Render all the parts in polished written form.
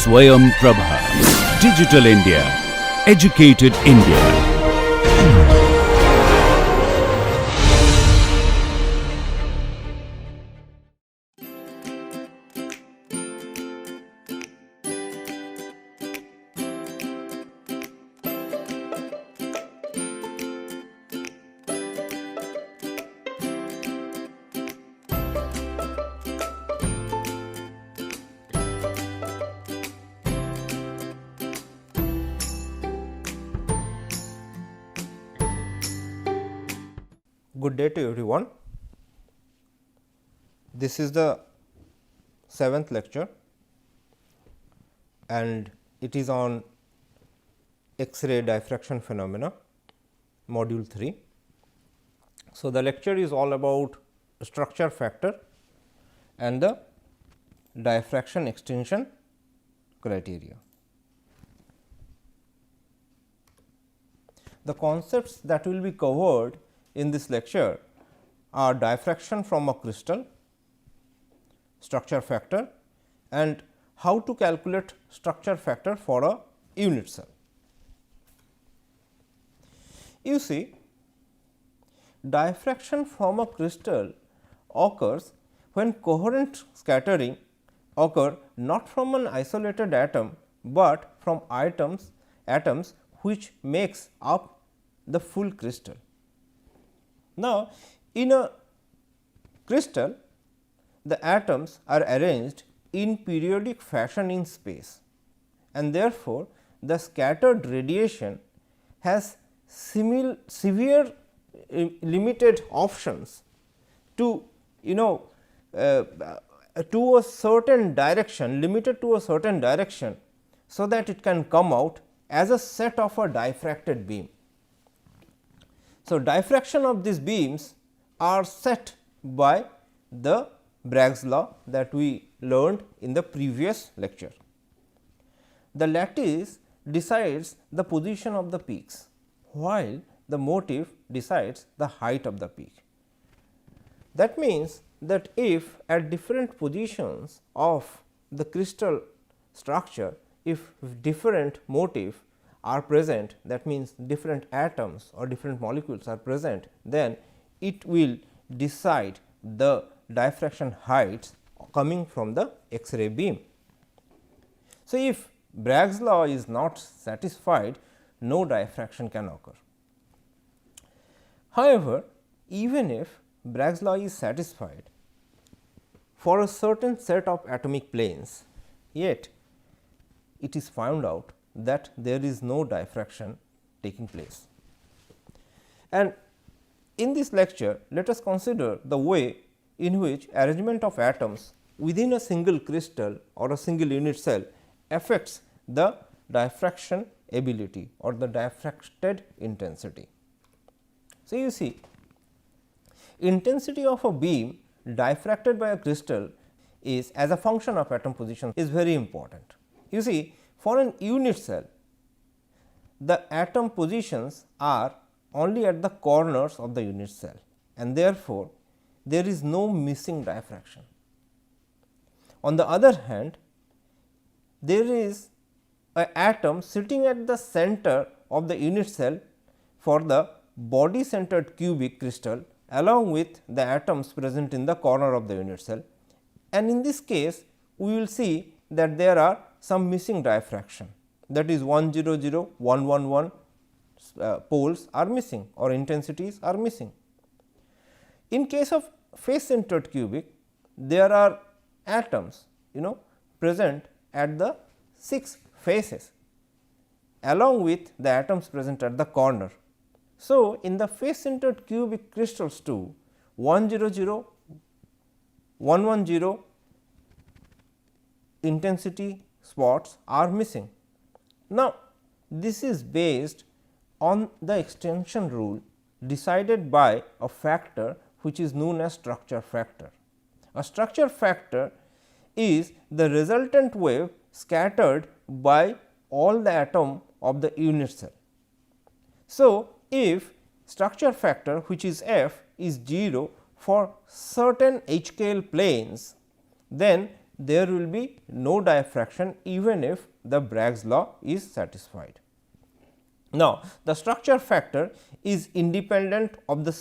Swayam Prabha. Digital India. Educated India. Good day to everyone. This is the 7th lecture and it is on X-ray diffraction phenomena, module 3. So, the lecture is all about structure factor and the diffraction extinction criteria. The concepts that will be covered in this lecture are diffraction from a crystal, structure factor and how to calculate structure factor for a unit cell. You see, diffraction from a crystal occurs when coherent scattering occur not from an isolated atom, but from atoms which makes up the full crystal. Now, in a crystal, the atoms are arranged in periodic fashion in space and therefore, the scattered radiation has severe limited options to to a certain direction, limited to a certain direction, so that it can come out as a set of a diffracted beam. So, diffraction of these beams are set by the Bragg's law that we learned in the previous lecture. The lattice decides the position of the peaks, while the motif decides the height of the peak. That means, that if at different positions of the crystal structure, if different motif are present, that means different atoms or different molecules are present, then it will decide the diffraction heights coming from the X-ray beam. So, if Bragg's law is not satisfied, no diffraction can occur. However, even if Bragg's law is satisfied for a certain set of atomic planes, yet it is found out that there is no diffraction taking place. And in this lecture, let us consider the way in which arrangement of atoms within a single crystal or a single unit cell affects the diffraction ability or the diffracted intensity. So, you see, intensity of a beam diffracted by a crystal is as a function of atom position is very important. You see, for an unit cell, the atom positions are only at the corners of the unit cell and therefore, there is no missing diffraction. On the other hand, there is an atom sitting at the center of the unit cell for the body centered cubic crystal along with the atoms present in the corner of the unit cell, and in this case we will see that there are some missing diffraction, that is 100, 111 poles are missing or intensities are missing. In case of face centered cubic, there are atoms present at the 6 faces along with the atoms present at the corner. So, in the face centered cubic crystals too, 100, 110 intensity spots are missing. Now, this is based on the extinction rule decided by a factor which is known as structure factor. A structure factor is the resultant wave scattered by all the atom of the unit cell. So, if structure factor which is f is 0 for certain HKL planes, then there will be no diffraction even if the Bragg's law is satisfied. Now, the structure factor is independent of the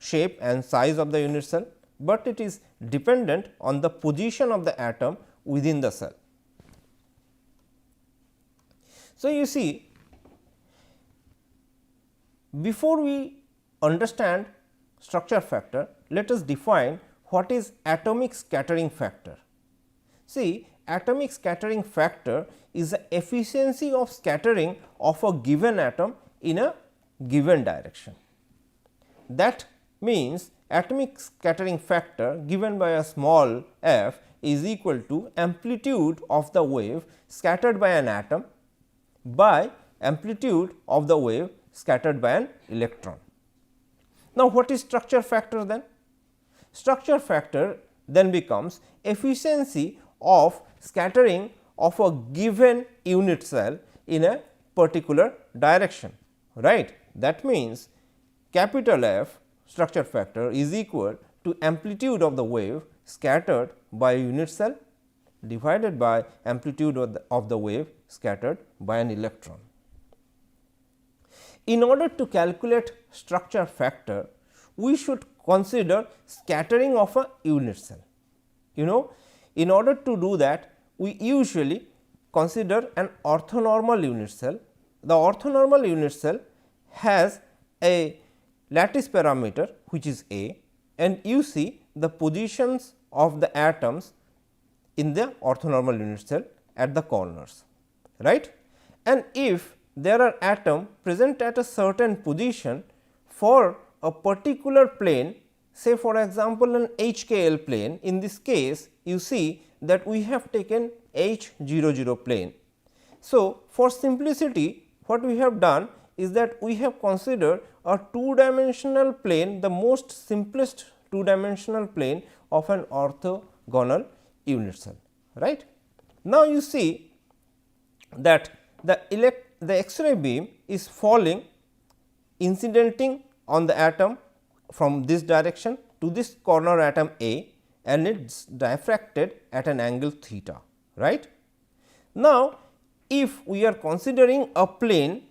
shape and size of the unit cell, but it is dependent on the position of the atom within the cell. So, you see, before we understand structure factor, let us define what is atomic scattering factor. See, atomic scattering factor is the efficiency of scattering of a given atom in a given direction. That means, atomic scattering factor given by a small f is equal to amplitude of the wave scattered by an atom by amplitude of the wave scattered by an electron. Now, what is structure factor then? Structure factor then becomes efficiency of scattering of a given unit cell in a particular direction, right. That means, capital F structure factor is equal to amplitude of the wave scattered by a unit cell divided by amplitude of the wave scattered by an electron. In order to calculate structure factor, we should consider scattering of a unit cell. You know, in order to do that, we usually consider an orthonormal unit cell. The orthonormal unit cell has a lattice parameter which is A, and you see the positions of the atoms in the orthonormal unit cell at the corners, right. And if there are atoms present at a certain position for a particular plane, say for example, an HKL plane. In this case, you see that we have taken H00 plane. So, for simplicity, what we have done is that we have considered a two-dimensional plane, the most simplest two-dimensional plane of an orthogonal unit cell, right. Now, you see that the X-ray beam is falling incidenting on the atom from this direction to this corner atom A, and it is diffracted at an angle theta, right. Now, if we are considering a plane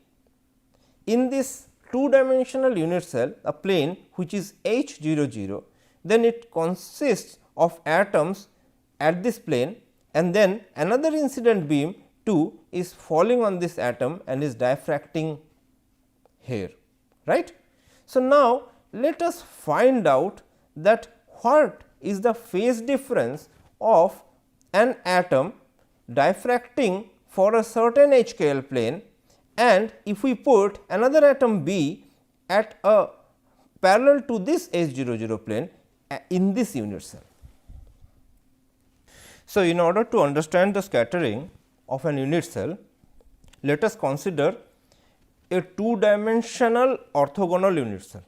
in this two-dimensional unit cell, a plane which is H00, then it consists of atoms at this plane, and then another incident beam too is falling on this atom and is diffracting here, right. So, now let us find out that what is the phase difference of an atom diffracting for a certain HKL plane, and if we put another atom B at a parallel to this H00 plane in this unit cell. So, in order to understand the scattering of an unit cell, let us consider a two-dimensional orthogonal unit cell.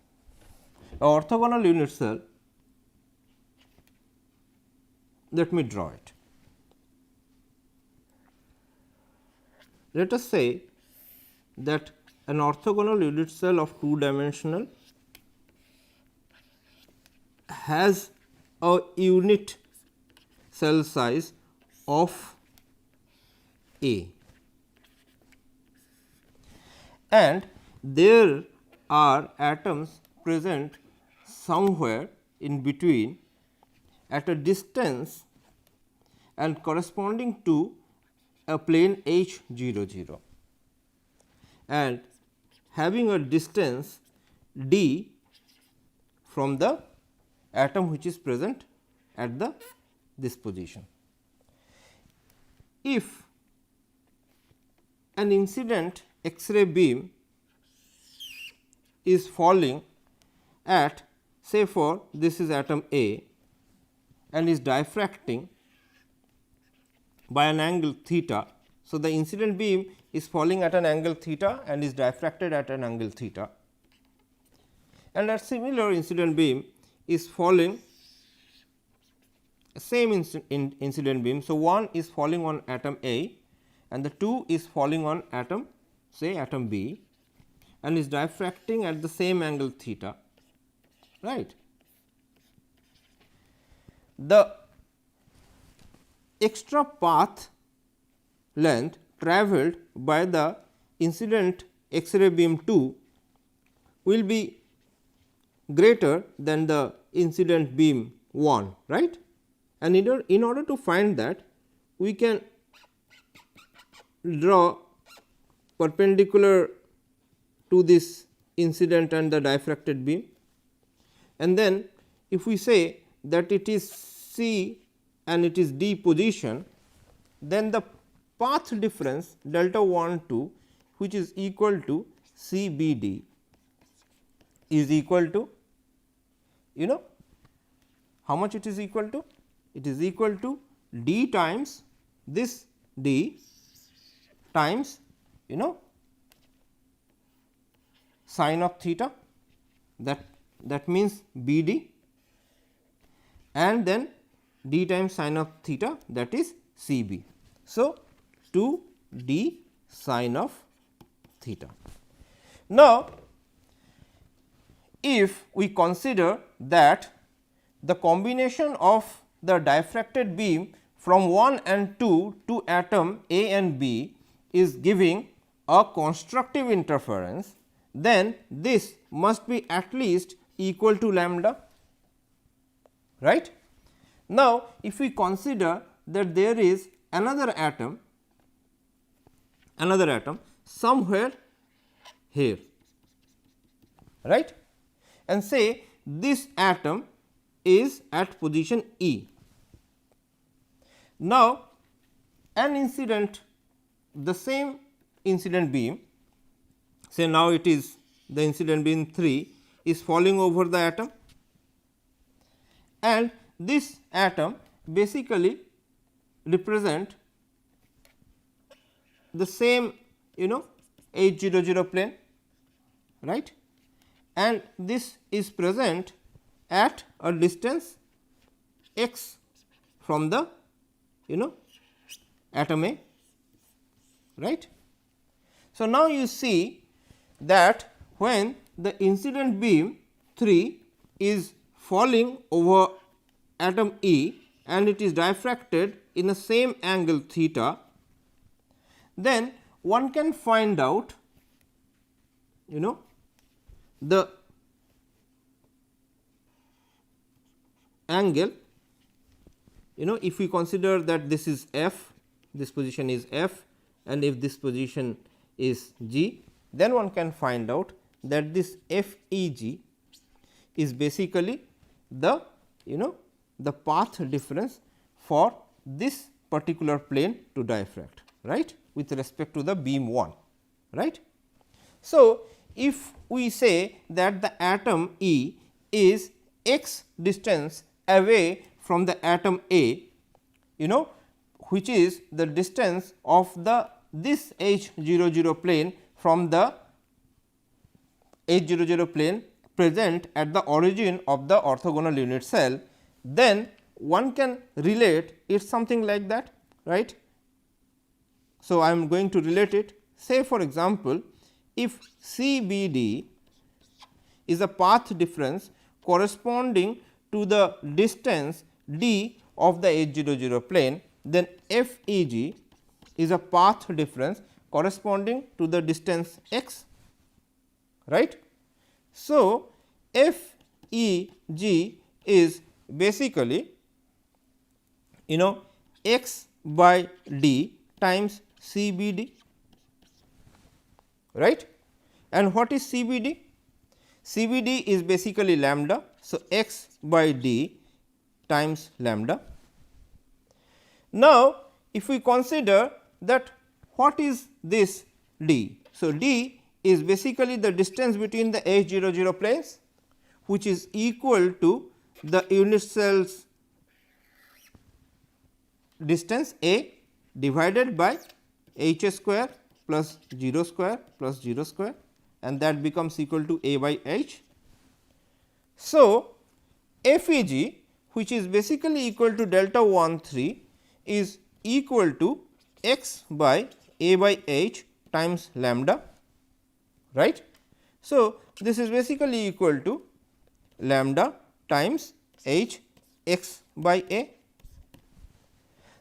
A orthogonal unit cell, let me draw it. Let us say that an orthogonal unit cell of two-dimensional has a unit cell size of A, and there are atoms present somewhere in between at a distance and corresponding to a plane H00 and having a distance d from the atom which is present at this position. If an incident X-ray beam is falling at, say for this is atom A and is diffracting by an angle theta. So, the incident beam is falling at an angle theta and is diffracted at an angle theta, and a similar incident beam is falling same incident beam. So, one is falling on atom A and the 2 is falling on atom, say atom B, and is diffracting at the same angle theta, right. The extra path length travelled by the incident X-ray beam 2 will be greater than the incident beam 1, right. And in order to find that, we can draw perpendicular to this incident and the diffracted beam, and then if we say that it is C and it is D position, then the path difference delta 1 2, which is equal to C B D, is equal to, you know, how much it is equal to? It is equal to D times this D times, you know, sin of theta, that means B D, and then D times sin of theta, that is C B. So, 2 D sin of theta. Now, if we consider that the combination of the diffracted beam from 1 and 2 to atom A and B is giving a constructive interference, then this must be at least equal to lambda, right. Now, if we consider that there is another atom somewhere here, right, and say this atom is at position E. Now, an incident, the same incident beam, say now it is the incident beam 3 is falling over the atom, and this atom basically represent the same, you know, H 0 plane, right, and this is present at a distance x from the, you know, atom A, right. So, now you see that when the incident beam 3 is falling over atom E and it is diffracted in the same angle theta, then one can find out, you know, the angle, you know, if we consider that this is F, this position is F, and if this position is G, then one can find out that this F E G is basically the, you know, the path difference for this particular plane to diffract, right, with respect to the beam 1, right. So, if we say that the atom E is x distance away from the atom A, you know, which is the distance of the this H 0 plane from the H 0 plane present at the origin of the orthogonal unit cell, then one can relate it something like that, right. So, I am going to relate it, say for example, if C B D is a path difference corresponding to the distance d of the H 0 plane, then F E G is a path difference corresponding to the distance x, right. So, F E G is basically, you know, x by d times C B D, right. And what is C B D? C B D is basically lambda. So, x by d times lambda. Now, if we consider that what is this d? So, d is basically the distance between the H 0 planes, which is equal to the unit cell's distance A divided by H square plus 0 square plus 0 square, and that becomes equal to A by H. So, F E G, which is basically equal to delta 1 3, is equal to x by A by H times lambda, right. So, this is basically equal to lambda times H x by A.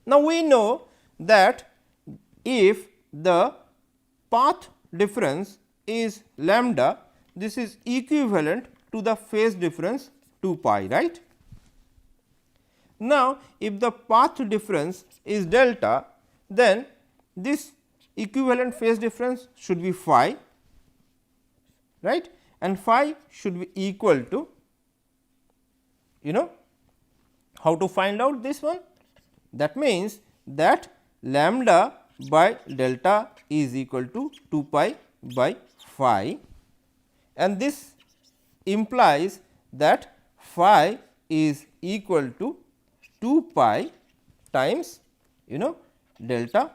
Now, we know that if the path difference is lambda, this is equivalent to the phase difference 2 pi, right. Now, if the path difference is delta, then this equivalent phase difference should be phi, right, and phi should be equal to, how to find out this one? That means that lambda by delta is equal to 2 pi by phi, and this implies that phi is equal to 2 pi times delta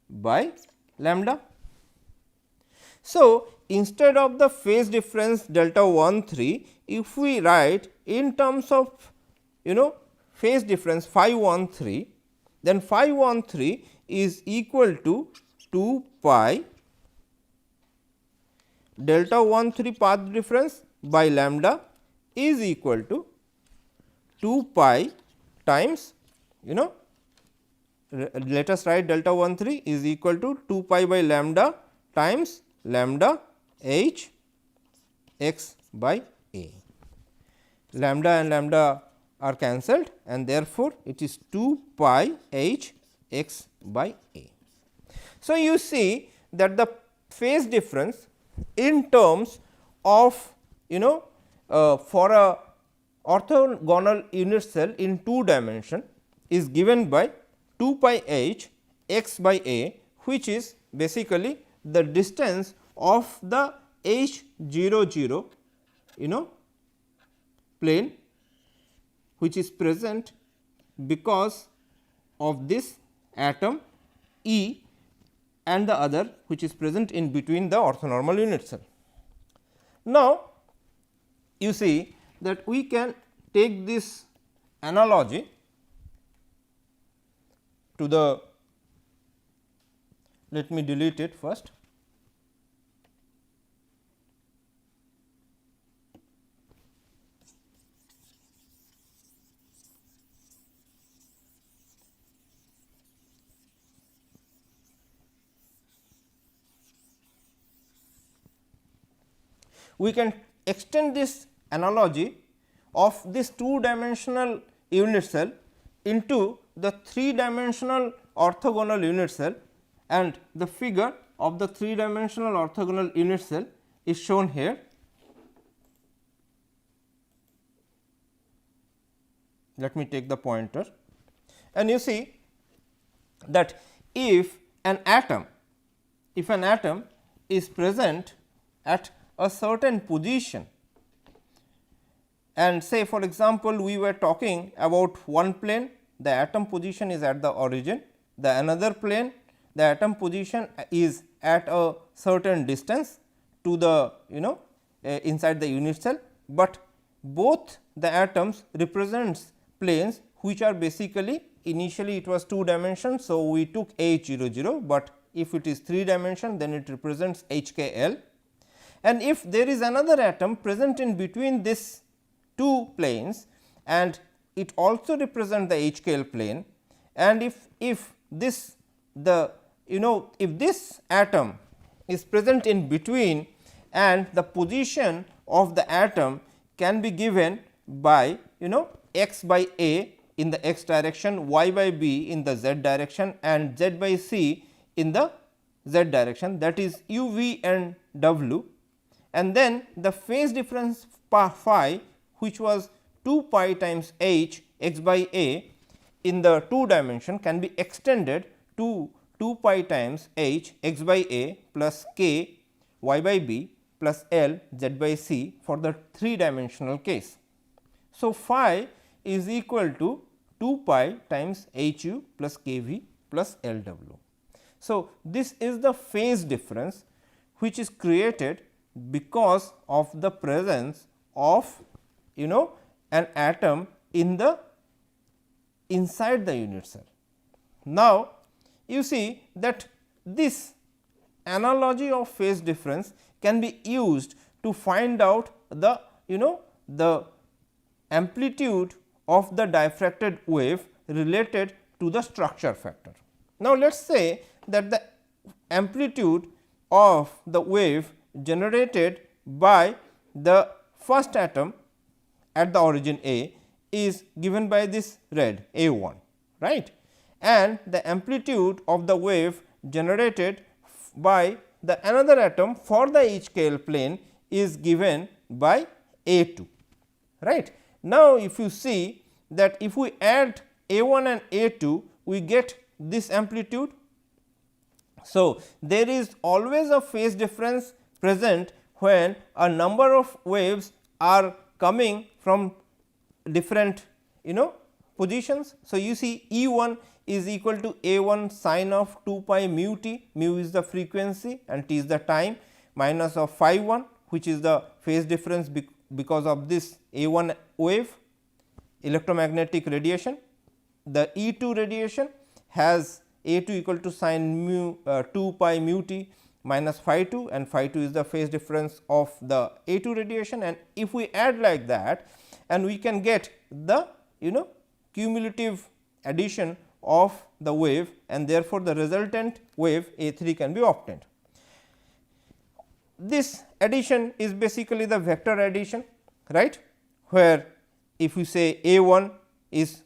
by lambda. So, instead of the phase difference delta 1 3, if we write in terms of phase difference phi 1 3, then phi 1 3 is equal to 2 pi delta 1 3 path difference by lambda is equal to 2 pi times let us write delta 1 3 is equal to 2 pi by lambda times lambda h x by a. Lambda and lambda are cancelled, and therefore, it is 2 pi h x by a. So, you see that the phase difference in terms of for a orthogonal unit cell in 2 dimension is given by 2 pi h x by a, which is basically the distance of the h 0 plane, which is present because of this atom E and the other which is present in between the orthonormal unit cell. Now, you see that we can take this analogy to the, let me delete it first. We can extend this analogy of this 2 dimensional unit cell into the 3 dimensional orthogonal unit cell, and the figure of the 3 dimensional orthogonal unit cell is shown here. Let me take the pointer, and you see that if an atom is present at a certain position, and say for example, we were talking about one plane, the atom position is at the origin, the another plane the atom position is at a certain distance to the inside the unit cell, but both the atoms represents planes which are basically initially it was 2 dimensions. So, we took h 0, but if it is 3 dimension, then it represents h k l. And if there is another atom present in between these 2 planes, and it also represents the h k l plane, and if this the if this atom is present in between, and the position of the atom can be given by x by a in the x direction, y by b in the z direction, and z by c in the z direction, that is u v and w, and then the phase difference phi, which was 2 pi times h x by a in the 2 dimension, can be extended to 2 pi times h x by a plus k y by b plus l z by c for the 3 dimensional case. So, phi is equal to 2 pi times h u plus k v plus L w. So, this is the phase difference which is created because of the presence of an atom in the inside the unit cell. Now, you see that this analogy of phase difference can be used to find out the the amplitude of the diffracted wave related to the structure factor. Now, let us say that the amplitude of the wave generated by the first atom at the origin A is given by this red A 1, right, and the amplitude of the wave generated by the another atom for the HKL plane is given by A 2, right. Now, if you see that if we add A 1 and A 2, we get this amplitude. So, there is always a phase difference present when a number of waves are coming from different positions. So, you see E 1 is equal to A 1 sine of 2 pi mu t, mu is the frequency and t is the time, minus of phi 1, which is the phase difference because of this A 1 wave electromagnetic radiation. The E 2 radiation has A 2 equal to sine mu 2 pi mu t minus phi 2, and phi 2 is the phase difference of the A 2 radiation, and if we add like that, and we can get the cumulative addition of the wave, and therefore, the resultant wave A 3 can be obtained. This addition is basically the vector addition, right, where if you say A 1 is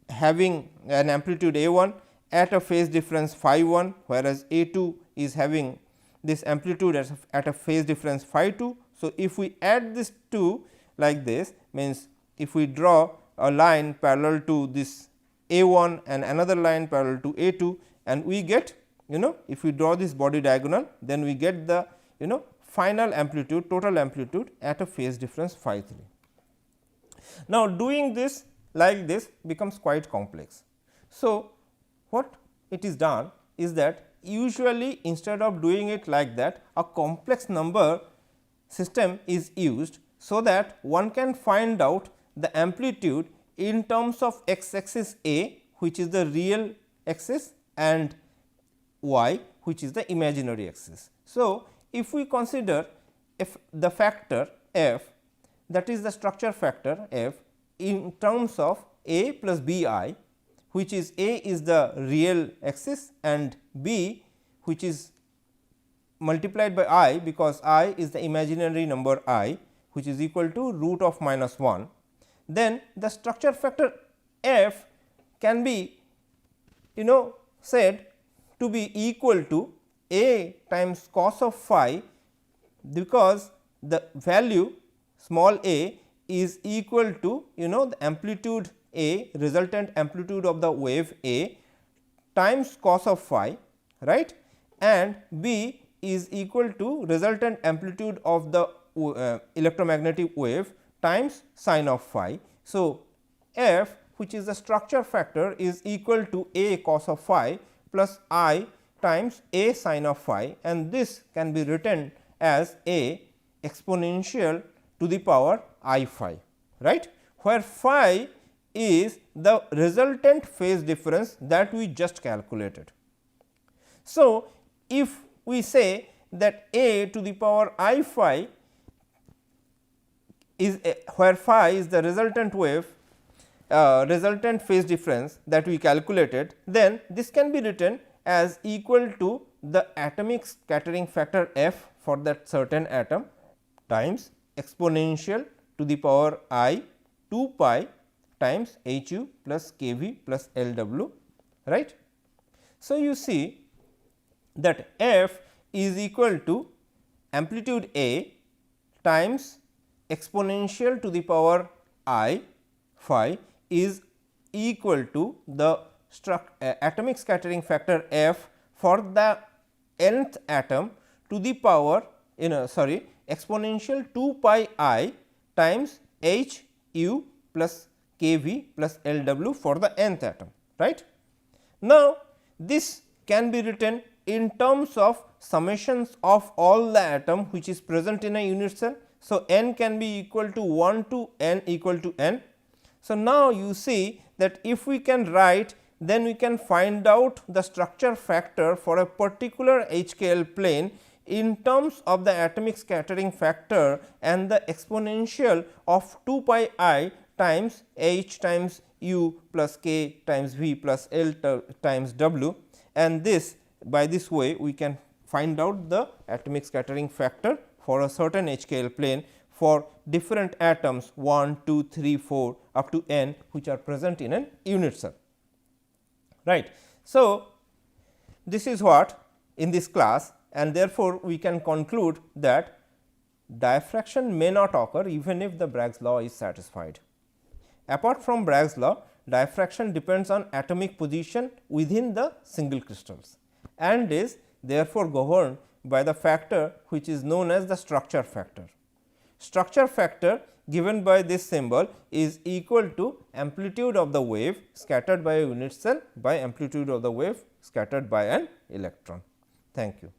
having an amplitude A 1 at a phase difference phi 1, whereas A 2 is having this amplitude at a phase difference phi 2. So, if we add this 2 like this, means if we draw a line parallel to this A 1 and another line parallel to A 2, and we get if we draw this body diagonal, then we get the final amplitude, total amplitude at a phase difference phi 3. Now, doing this like this becomes quite complex. So, what it is done is that usually instead of doing it like that, a complex number system is used, so that one can find out the amplitude in terms of x axis A, which is the real axis, and y, which is the imaginary axis. So, if we consider if the factor f, that is the structure factor f, in terms of A plus B I, which is A is the real axis and B, which is multiplied by I, because I is the imaginary number I, which is equal to root of minus 1, then the structure factor f can be said to be equal to A times cos of phi, because the value small a is equal to the amplitude A, resultant amplitude of the wave A times cos of phi, right, and B is equal to resultant amplitude of the electromagnetic wave times sine of phi. So, f, which is the structure factor, is equal to A cos of phi plus I times A sine of phi, and this can be written as A exponential to the power I phi, right, where phi is the resultant phase difference that we just calculated. So, if we say that A to the power I phi is where phi is the resultant wave resultant phase difference that we calculated, then this can be written as equal to the atomic scattering factor f for that certain atom times exponential to the power I 2 pi times h u plus k v plus L w, right. So, you see that f is equal to amplitude A times exponential to the power I phi is equal to the atomic scattering factor f for the nth atom to the power exponential 2 pi I times h u plus k v plus L w for the nth atom, right. Now, this can be written in terms of summations of all the atom which is present in a unit cell. So, n can be equal to 1 to n equal to n. So, now you see that if we can write, then we can find out the structure factor for a particular HKL plane in terms of the atomic scattering factor and the exponential of 2 pi I times h times u plus k times v plus l times w, and this by this way we can find out the atomic scattering factor for a certain HKL plane for different atoms 1, 2, 3, 4 up to n which are present in an unit cell. Right. So, this is what in this class, and therefore, we can conclude that diffraction may not occur even if the Bragg's law is satisfied. Apart from Bragg's law, diffraction depends on atomic position within the single crystals and is therefore governed by the factor which is known as the structure factor. Structure factor given by this symbol is equal to amplitude of the wave scattered by a unit cell by amplitude of the wave scattered by an electron. Thank you.